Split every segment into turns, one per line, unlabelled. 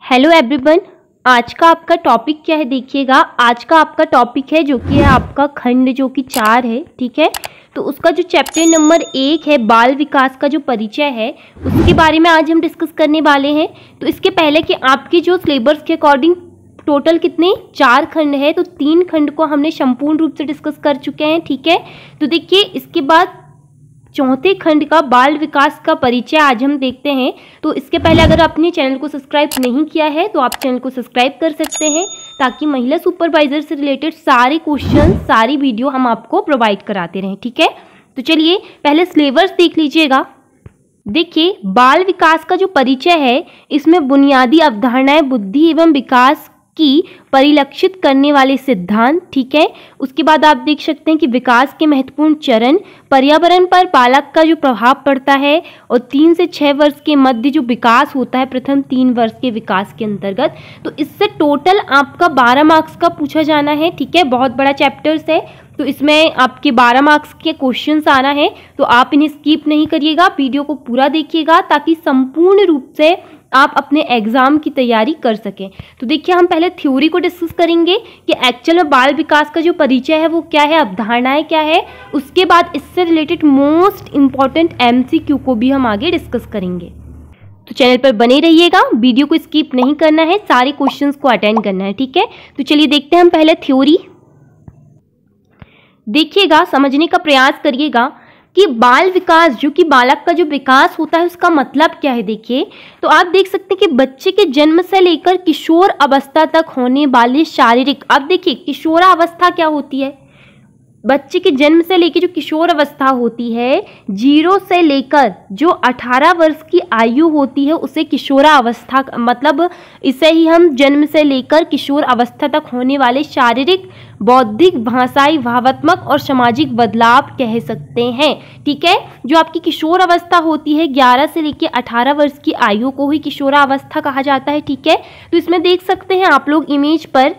Hello everyone, आज का आपका टॉपिक क्या है देखिएगा। आज का आपका टॉपिक है जो कि है आपका खंड जो कि 4 है, ठीक है। तो उसका जो चैप्टर नंबर 1 है बाल विकास का जो परिचय है उसके बारे में आज हम डिस्कस करने वाले हैं। तो इसके पहले कि आपके जो सिलेबस के अकॉर्डिंग टोटल कितने 4 खंड है, तो 3 खंड को हमने संपूर्ण रूप से डिस्कस कर चुके हैं, ठीक है। तो देखिए इसके बाद चौथे खंड का बाल विकास का परिचय आज हम देखते हैं। तो इसके पहले अगर आपने चैनल को सब्सक्राइब नहीं किया है तो आप चैनल को सब्सक्राइब कर सकते हैं, ताकि महिला सुपरवाइजर से रिलेटेड सारे क्वेश्चन सारी वीडियो हम आपको प्रोवाइड कराते रहें, ठीक है। तो चलिए पहले सिलेबस देख लीजिएगा। देखिए बाल विकास का जो परिचय है इसमें बुनियादी अवधारणाएं, बुद्धि एवं विकास की परिलक्षित करने वाले सिद्धांत, ठीक है। उसके बाद आप देख सकते हैं कि विकास के महत्वपूर्ण चरण, पर्यावरण पर बालक का जो प्रभाव पड़ता है, और 3 से 6 वर्ष के मध्य जो विकास होता है प्रथम 3 वर्ष के विकास के अंतर्गत। तो इससे टोटल आपका 12 मार्क्स का पूछा जाना है, ठीक है। बहुत बड़ा चैप्टर्स है तो इसमें आपके 12 मार्क्स के क्वेश्चंस आना है, तो आप इन्हें स्किप नहीं करिएगा, वीडियो को पूरा देखिएगा ताकि संपूर्ण रूप से आप अपने एग्जाम की तैयारी कर सकें। तो देखिए हम पहले थ्योरी को डिस्कस करेंगे कि एक्चुअल में बाल विकास का जो परिचय है वो क्या है, अवधारणाएं क्या है। उसके बाद इससे रिलेटेड मोस्ट इंपॉर्टेंट MCQ को भी हम आगे डिस्कस करेंगे। तो चैनल पर बने रहिएगा, वीडियो को स्किप नहीं करना है, सारे क्वेश्चंस को अटेंड करना है, ठीक है। तो चलिए देखते हैं हम पहले थ्योरी। देखिएगा, समझने का प्रयास करिएगा कि बाल विकास जो कि बालक का जो विकास होता है उसका मतलब क्या है। देखिए तो आप देख सकते हैं कि बच्चे के जन्म से लेकर किशोर अवस्था तक होने वाले शारीरिक, अब देखिए किशोरावस्था क्या होती है, बच्चे के जन्म से लेकर जो किशोर अवस्था होती है 0 से लेकर जो 18 वर्ष की आयु होती है उसे किशोरावस्था, मतलब इसे ही हम जन्म से लेकर किशोर अवस्था तक होने वाले शारीरिक, बौद्धिक, भाषाई, भावात्मक और सामाजिक बदलाव कह सकते हैं, ठीक है। जो आपकी किशोर अवस्था होती है 11 से लेकर 18 वर्ष की आयु को ही किशोरावस्था कहा जाता है, ठीक है। तो इसमें देख सकते हैं आप लोग इमेज पर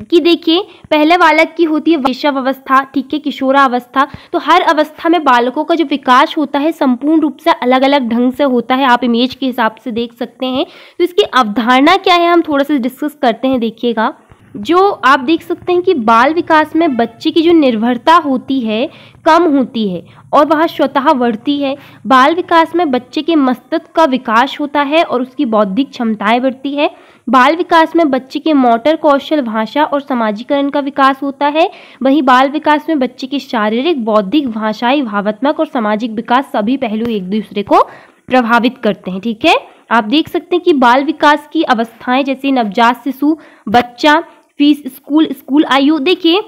कि देखिए पहले बालक की होती है शैशव अवस्था, ठीक है, किशोरावस्था। तो हर अवस्था में बालकों का जो विकास होता है संपूर्ण रूप से अलग अलग ढंग से होता है, आप इमेज के हिसाब से देख सकते हैं। तो इसकी अवधारणा क्या है हम थोड़ा सा डिस्कस करते हैं। देखिएगा जो आप देख सकते हैं कि बाल विकास में बच्चे की जो निर्भरता होती है कम होती है और वह स्वतः बढ़ती है। बाल विकास में बच्चे के मस्तिष्क का विकास होता है और उसकी बौद्धिक क्षमताएं बढ़ती है। बाल विकास में बच्चे के मोटर कौशल, भाषा और समाजीकरण का विकास होता है। वहीं बाल विकास में बच्चे के शारीरिक, बौद्धिक, भाषाई, भावात्मक और सामाजिक विकास सभी पहलू एक दूसरे को प्रभावित करते हैं, ठीक है। आप देख सकते हैं कि बाल विकास की अवस्थाएं जैसे नवजात शिशु, बच्चा, फीस स्कूल आयु। देखिए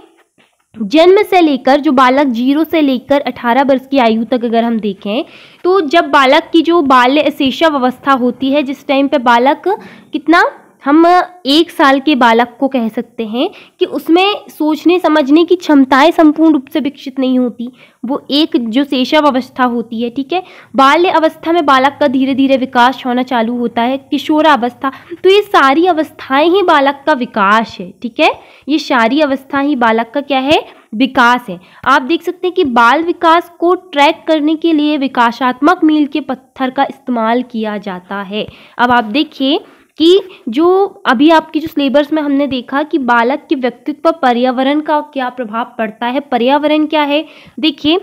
जन्म से लेकर जो बालक 0 से लेकर 18 वर्ष की आयु तक अगर हम देखें तो जब बालक की जो बाल्य शैशव अवस्था होती है, जिस टाइम पे बालक कितना, हम 1 साल के बालक को कह सकते हैं कि उसमें सोचने समझने की क्षमताएं संपूर्ण रूप से विकसित नहीं होती, वो एक जो शैशव अवस्था होती है, ठीक है। बाल्य अवस्था में बालक का धीरे धीरे विकास होना चालू होता है, किशोरावस्था। तो ये सारी अवस्थाएं ही बालक का विकास है, ठीक है। ये सारी अवस्था ही बालक का क्या है, विकास है। आप देख सकते हैं कि बाल विकास को ट्रैक करने के लिए विकासात्मक मील के पत्थर का इस्तेमाल किया जाता है। अब आप देखिए कि जो अभी आपकी जो सिलेबस में हमने देखा कि बालक के व्यक्तित्व पर पर्यावरण का क्या प्रभाव पड़ता है। पर्यावरण क्या है, देखिए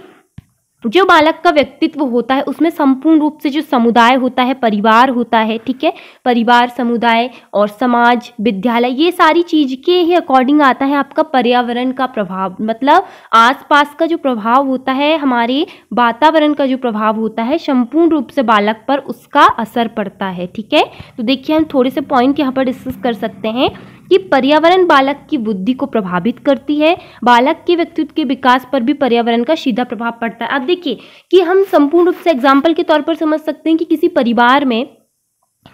जो बालक का व्यक्तित्व होता है उसमें संपूर्ण रूप से जो समुदाय होता है, परिवार होता है, ठीक है। परिवार, समुदाय और समाज, विद्यालय, ये सारी चीज के ही अकॉर्डिंग आता है आपका पर्यावरण का प्रभाव, मतलब आसपास का जो प्रभाव होता है, हमारे वातावरण का जो प्रभाव होता है संपूर्ण रूप से बालक पर उसका असर पड़ता है, ठीक है। तो देखिए हम थोड़े से पॉइंट यहाँ पर डिस्कस कर सकते हैं कि पर्यावरण बालक की बुद्धि को प्रभावित करती है। बालक के व्यक्तित्व के विकास पर भी पर्यावरण का सीधा प्रभाव पड़ता है। अब देखिए कि हम संपूर्ण रूप से एग्जाम्पल के तौर पर समझ सकते हैं कि किसी परिवार में,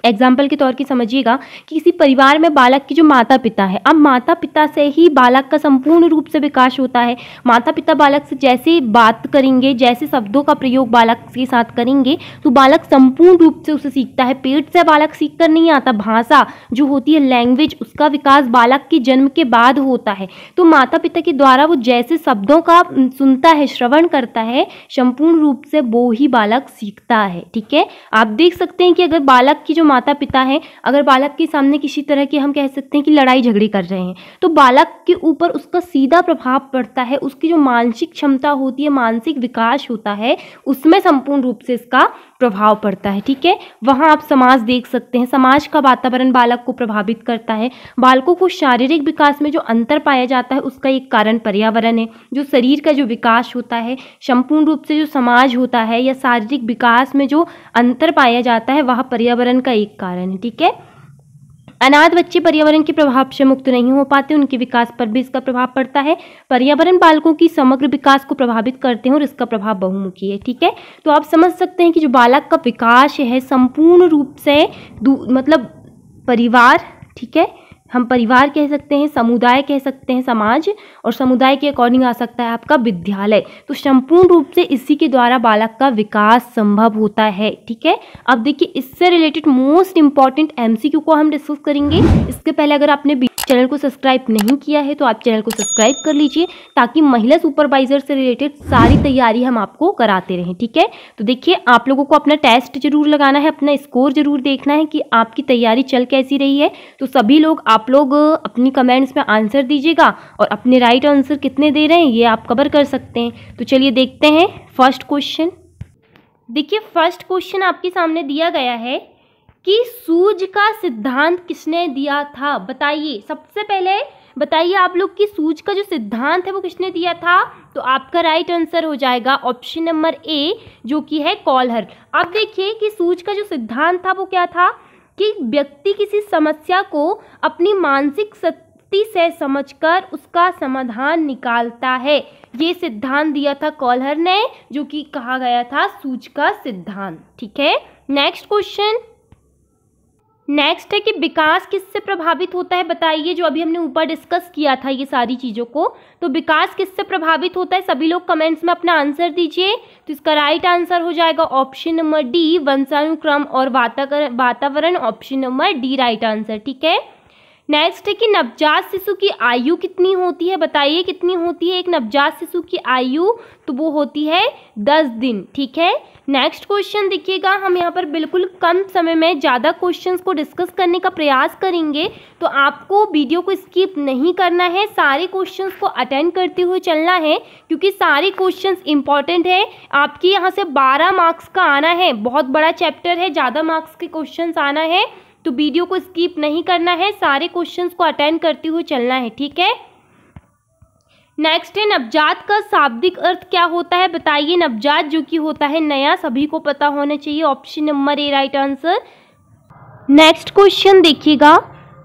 एग्जाम्पल के तौर की समझिएगा कि किसी परिवार में बालक की जो माता पिता है, अब माता पिता से ही बालक का संपूर्ण रूप से विकास होता है। माता पिता बालक से जैसे बात करेंगे, जैसे शब्दों का प्रयोग बालक के साथ करेंगे तो बालक संपूर्ण रूप से उसे सीखता है। पेट से बालक सीख कर नहीं आता, भाषा जो होती है, लैंग्वेज, उसका विकास बालक के जन्म के बाद होता है। तो माता पिता के द्वारा वो जैसे शब्दों का सुनता है, श्रवण करता है, संपूर्ण रूप से वो ही बालक सीखता है, ठीक है। आप देख सकते हैं कि अगर बालक की जो माता पिता हैं, अगर बालक के सामने किसी तरह की हम कह सकते हैं कि लड़ाई झगड़े कर रहे हैं, तो बालक के ऊपर उसका सीधा प्रभाव पड़ता है। उसकी जो मानसिक क्षमता होती है, मानसिक विकास होता है, उसमें संपूर्ण रूप से इसका प्रभाव पड़ता है। ठीक है, वहाँ आप समाज देख सकते हैं, समाज का वातावरण बालक को प्रभावित करता है। बालकों को शारीरिक विकास में जो अंतर पाया जाता है, उसका एक कारण पर्यावरण है। जो शरीर का जो विकास होता है, संपूर्ण रूप से जो समाज होता है या शारीरिक विकास में जो अंतर पाया जाता है, वह पर्यावरण का एक कारण है। ठीक है, अनाथ बच्चे पर्यावरण के प्रभाव से मुक्त नहीं हो पाते, उनके विकास पर भी इसका प्रभाव पड़ता है। पर्यावरण बालकों की समग्र विकास को प्रभावित करते हैं और इसका प्रभाव बहुमुखी है। ठीक है, तो आप समझ सकते हैं कि जो बालक का विकास है संपूर्ण रूप से मतलब परिवार, ठीक है, हम परिवार कह सकते हैं, समुदाय कह सकते हैं, समाज, और समुदाय के अकॉर्डिंग आ सकता है आपका विद्यालय। तो संपूर्ण रूप से इसी के द्वारा बालक का विकास संभव होता है। ठीक है, अब देखिए इससे रिलेटेड मोस्ट इंपॉर्टेंट एमसीक्यू को हम डिस्कस करेंगे। इसके पहले अगर आपने चैनल को सब्सक्राइब नहीं किया है तो आप चैनल को सब्सक्राइब कर लीजिए, ताकि महिला सुपरवाइजर से रिलेटेड सारी तैयारी हम आपको कराते रहें। ठीक है, तो देखिए आप लोगों को अपना टेस्ट जरूर लगाना है, अपना स्कोर जरूर देखना है कि आपकी तैयारी चल कैसी रही है। तो सभी लोग आप लोग अपनी कमेंट्स में आंसर दीजिएगा, और अपने राइट आंसर कितने दे रहे हैं ये आप कवर कर सकते हैं। तो चलिए देखते हैं फर्स्ट क्वेश्चन। देखिए फर्स्ट क्वेश्चन आपके सामने दिया गया है कि सूझ का सिद्धांत किसने दिया था, बताइए। सबसे पहले बताइए आप लोग कि सूझ का जो सिद्धांत है वो किसने दिया था। तो आपका राइट आंसर हो जाएगा ऑप्शन नंबर ए, जो कि है कॉलहर। अब देखिए कि सूझ का जो सिद्धांत था वो क्या था कि व्यक्ति किसी समस्या को अपनी मानसिक शक्ति से समझकर उसका समाधान निकालता है। ये सिद्धांत दिया था कॉलहर ने, जो कि कहा गया था सूझ का सिद्धांत। ठीक है, नेक्स्ट क्वेश्चन। नेक्स्ट है कि विकास किससे प्रभावित होता है, बताइए। जो अभी हमने ऊपर डिस्कस किया था ये सारी चीज़ों को, तो विकास किससे प्रभावित होता है, सभी लोग कमेंट्स में अपना आंसर दीजिए। तो इसका राइट आंसर हो जाएगा ऑप्शन नंबर डी, वंशानुक्रम और वातावरण, option number D right answer. ठीक है, नेक्स्ट है कि नवजात शिशु की आयु कितनी होती है, बताइए कितनी होती है एक नवजात शिशु की आयु। तो वो होती है 10 दिन। ठीक है, नेक्स्ट क्वेश्चन देखिएगा, हम यहाँ पर बिल्कुल कम समय में ज़्यादा क्वेश्चंस को डिस्कस करने का प्रयास करेंगे, तो आपको वीडियो को स्किप नहीं करना है, सारे क्वेश्चंस को अटेंड करते हुए चलना है, क्योंकि सारे क्वेश्चंस इंपॉर्टेंट है। आपकी यहाँ से 12 मार्क्स का आना है, बहुत बड़ा चैप्टर है, ज़्यादा मार्क्स के क्वेश्चंस आना है, तो वीडियो को स्किप नहीं करना है, सारे क्वेश्चंस को अटेंड करते हुए चलना है। ठीक है, नेक्स्ट है नवजात का शाब्दिक अर्थ क्या होता है, बताइए। नवजात जो कि होता है नया, सभी को पता होना चाहिए, option number A right answer. Next question देखिएगा,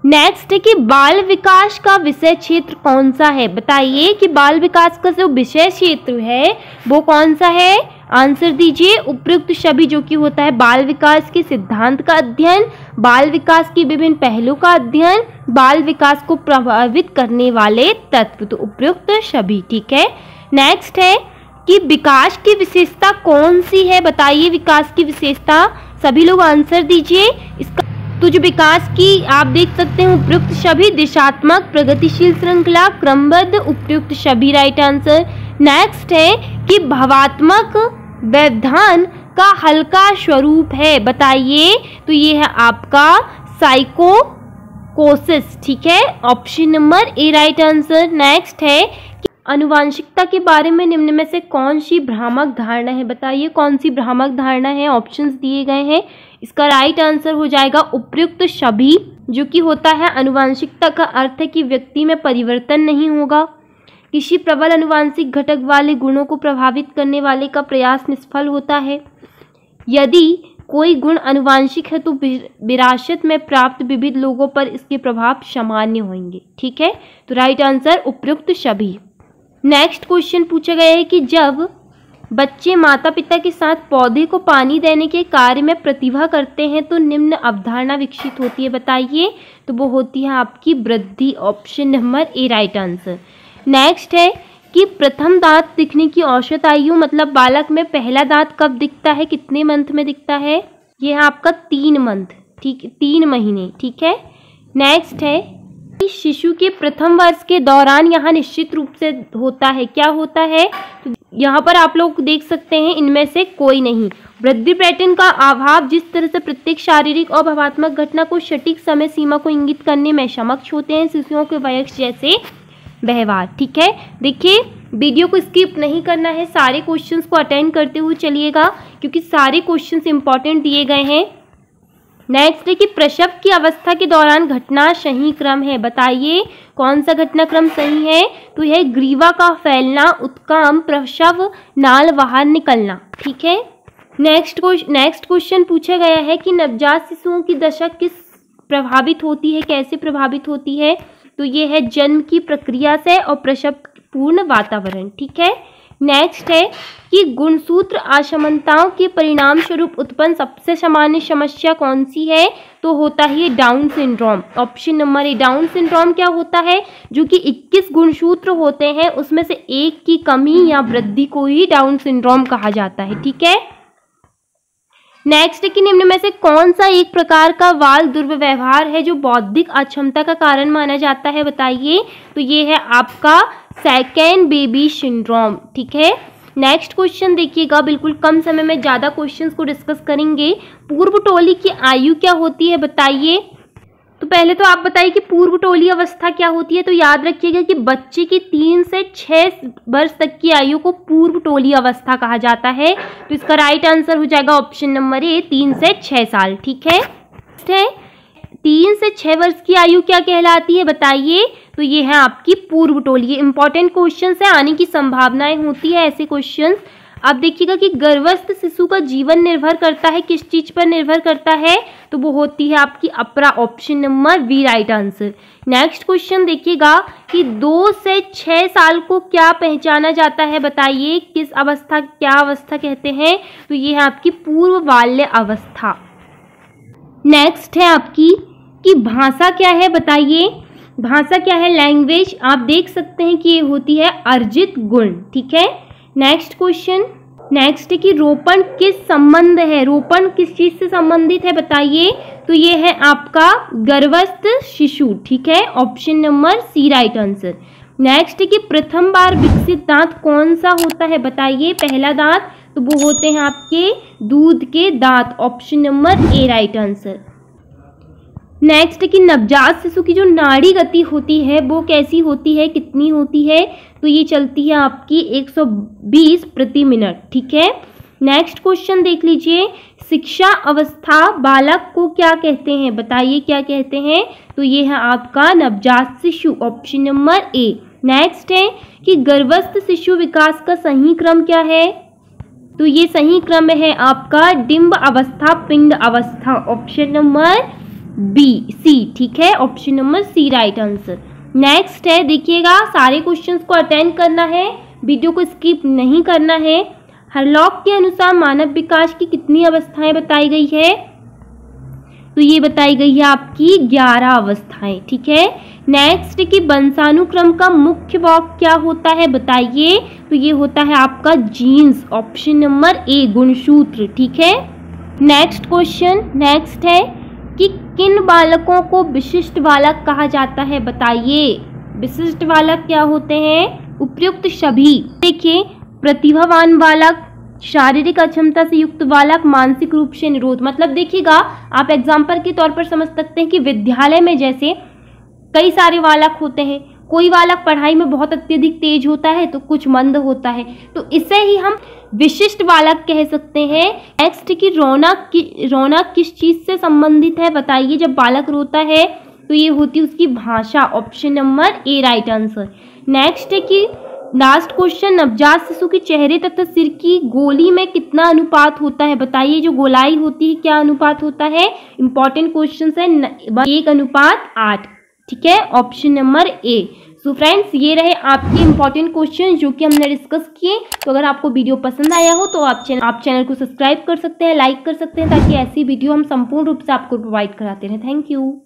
नेक्स्ट है कि बाल विकास का विषय क्षेत्र कौन सा है, बताइए कि बाल विकास का जो विषय क्षेत्र है वो कौन सा है, आंसर दीजिए। उपयुक्त सभी जो कि होता है बाल विकास के सिद्धांत का अध्ययन, बाल विकास की विभिन्न पहलुओं का अध्ययन, बाल विकास को प्रभावित करने वाले तत्व, तो उपयुक्त सभी। ठीक है, नेक्स्ट है कि विकास की विशेषता कौन सी है, बताइए विकास की विशेषता, सभी लोग आंसर दीजिए इसका। तो जो विकास की आप देख सकते हैं उपयुक्त सभी, दिशात्मक, प्रगतिशील श्रृंखला, क्रमबद्ध, उपयुक्त सभी राइट आंसर। नेक्स्ट है कि भावात्मक व्यवधान का हल्का स्वरूप है, बताइए। तो ये है आपका साइकोसिस। ठीक है, option number A right answer. Next है कि आनुवांशिकता के बारे में निम्न में से कौन सी भ्रामक धारणा है, बताइए कौन सी भ्रामक धारणा है, ऑप्शंस दिए गए हैं। इसका राइट आंसर हो जाएगा उपयुक्त सभी, जो कि होता है आनुवांशिकता का अर्थ है कि व्यक्ति में परिवर्तन नहीं होगा, किसी प्रबल अनुवांशिक घटक वाले गुणों को प्रभावित करने वाले का प्रयास निष्फल होता है, यदि कोई गुण अनुवांशिक है तो विरासत में प्राप्त विविध लोगों पर इसके प्रभाव सामान्य होंगे। ठीक है, तो राइट आंसर उपयुक्त सभी। नेक्स्ट क्वेश्चन पूछा गया है कि जब बच्चे माता पिता के साथ पौधे को पानी देने के कार्य में प्रतिभा करते हैं तो निम्न अवधारणा विकसित होती है, बताइए। तो वो होती है आपकी वृद्धि, option number A right answer. Next है कि प्रथम दांत दिखने की औसत आयु, मतलब बालक में पहला दांत कब दिखता है, कितने मंथ में दिखता है, ये है आपका 3 मंथ, ठीक, 3 महीने। ठीक है, नेक्स्ट है कि शिशु के प्रथम वर्ष के दौरान यहाँ निश्चित रूप से होता है, क्या होता है, तो यहाँ पर आप लोग देख सकते हैं इनमें से कोई नहीं। वृद्धि पैटर्न का अभाव, जिस तरह से प्रत्येक शारीरिक और भावात्मक घटना को सटीक समय सीमा को इंगित करने में समक्ष होते हैं शिशुओं के वयस्क जैसे व्यवहार। ठीक है, देखिए वीडियो को स्किप नहीं करना है, सारे क्वेश्चंस को अटेंड करते हुए चलिएगा क्योंकि सारे क्वेश्चंस इंपॉर्टेंट दिए गए हैं। नेक्स्ट है कि प्रसव की अवस्था के दौरान घटना सही क्रम है, बताइए कौन सा घटनाक्रम सही है। तो यह ग्रीवा का फैलना, उत्काम, प्रसव, नाल बाहर निकलना। ठीक है, नेक्स्ट क्वेश्चन पूछा गया है कि नवजात शिशुओं की दशा किस प्रभावित होती है, कैसे प्रभावित होती है। तो ये है जन्म की प्रक्रिया से और प्रसव पूर्ण वातावरण। ठीक है, नेक्स्ट है कि गुणसूत्र असमानताओं के परिणाम स्वरूप उत्पन्न सबसे सामान्य समस्या कौन सी है। तो होता है down syndrome. Option number A. Down syndrome क्या होता है, जो कि 21 गुणसूत्र होते हैं उसमें से एक की कमी या वृद्धि को ही डाउन सिंड्रोम कहा जाता है। ठीक है, नेक्स्ट है कि निम्न में से कौन सा एक प्रकार का बाल दुर्व्यवहार है जो बौद्धिक अक्षमता का कारण माना जाता है, बताइए। तो ये है आपका सेकेंड बेबी सिंड्रोम। ठीक है, नेक्स्ट क्वेश्चन देखिएगा, बिल्कुल कम समय में ज़्यादा क्वेश्चंस को डिस्कस करेंगे। पूर्व टोली की आयु क्या होती है, बताइए। तो पहले तो आप बताइए कि पूर्व टोली अवस्था क्या होती है। तो याद रखिएगा कि बच्चे की 3 से 6 वर्ष तक की आयु को पूर्व टोली अवस्था कहा जाता है। तो इसका राइट आंसर हो जाएगा ऑप्शन नंबर ए, 3 से 6 साल। ठीक है, 3 से 6 वर्ष की आयु क्या कहलाती है, बताइए। तो ये है आपकी पूर्व टोली। ये इंपॉर्टेंट क्वेश्चन है, आने की संभावनाएं होती है ऐसे क्वेश्चन। अब देखिएगा कि गर्भस्थ शिशु का जीवन निर्भर करता है, किस चीज पर निर्भर करता है। तो वो होती है आपकी अपरा। Option number B right answer. Next question देखिएगा कि 2 से 6 साल को क्या पहचाना जाता है, बताइए। किस अवस्था, क्या अवस्था कहते हैं। तो ये है आपकी पूर्व बाल्य अवस्था। नेक्स्ट है आपकी कि भाषा क्या है, बताइए। भाषा क्या है, लैंग्वेज। आप देख सकते हैं कि ये होती है अर्जित गुण। ठीक है, नेक्स्ट क्वेश्चन। नेक्स्ट है कि रोपण किस संबंध है, रोपण किस चीज से संबंधित है, बताइए। तो ये है आपका गर्भस्थ शिशु। ठीक है, option number C right answer. Next है कि प्रथम बार विकसित दांत कौन सा होता है, बताइए। पहला दांत, तो वो होते हैं आपके दूध के दांत। Option number A right answer. Next है कि नवजात शिशु की जो नाड़ी गति होती है वो कैसी होती है, कितनी होती है। तो ये चलती है आपकी 120 प्रति मिनट। ठीक है, नेक्स्ट क्वेश्चन देख लीजिए। शिक्षा अवस्था बालक को क्या कहते हैं, बताइए क्या कहते हैं। तो ये है आपका नवजात शिशु। Option number A. नेक्स्ट है कि गर्भस्थ शिशु विकास का सही क्रम क्या है। तो ये सही क्रम है आपका डिंब अवस्था, पिंड अवस्था। Option number B C. ठीक है, option number C right answer. Next है, देखिएगा सारे क्वेश्चंस को अटेंड करना है, वीडियो को स्किप नहीं करना है। हरलॉक के अनुसार मानव विकास की कितनी अवस्थाएं बताई गई है। तो ये बताई गई है आपकी 11 अवस्थाएं। ठीक है, नेक्स्ट कि वंशानुक्रम का मुख्य भाग क्या होता है, बताइए। तो ये होता है आपका जीन्स। ऑप्शन नंबर ए गुणसूत्र। ठीक है, नेक्स्ट क्वेश्चन। नेक्स्ट है कि किन बालकों को विशिष्ट बालक कहा जाता है, बताइए। विशिष्ट बालक क्या होते हैं, उपयुक्त सभी। देखिए, प्रतिभावान बालक, शारीरिक अक्षमता से युक्त बालक, मानसिक रूप से निरोध। मतलब देखिएगा, आप एग्जाम्पल के तौर पर समझ सकते हैं कि विद्यालय में जैसे कई सारे बालक होते हैं, कोई बालक पढ़ाई में बहुत अत्यधिक तेज होता है तो कुछ मंद होता है, तो इसे ही हम विशिष्ट बालक कह सकते हैं। नेक्स्ट की रौनक किस चीज से संबंधित है, बताइए। जब बालक रोता है तो ये होती है उसकी भाषा। Option number A right answer. Next है कि लास्ट क्वेश्चन, नवजात शिशु के चेहरे तथा सिर की गोली में कितना अनुपात होता है, बताइए। जो गोलाई होती है क्या अनुपात होता है। इंपॉर्टेंट क्वेश्चन है, 1:8। ठीक है, option number A. So friends, ये रहे आपके इंपॉर्टेंट क्वेश्चन जो कि हमने डिस्कस किए। तो अगर आपको वीडियो पसंद आया हो तो आप चैनल को सब्सक्राइब कर सकते हैं, लाइक कर सकते हैं, ताकि ऐसी वीडियो हम संपूर्ण रूप से आपको प्रोवाइड कराते रहें। Thank you.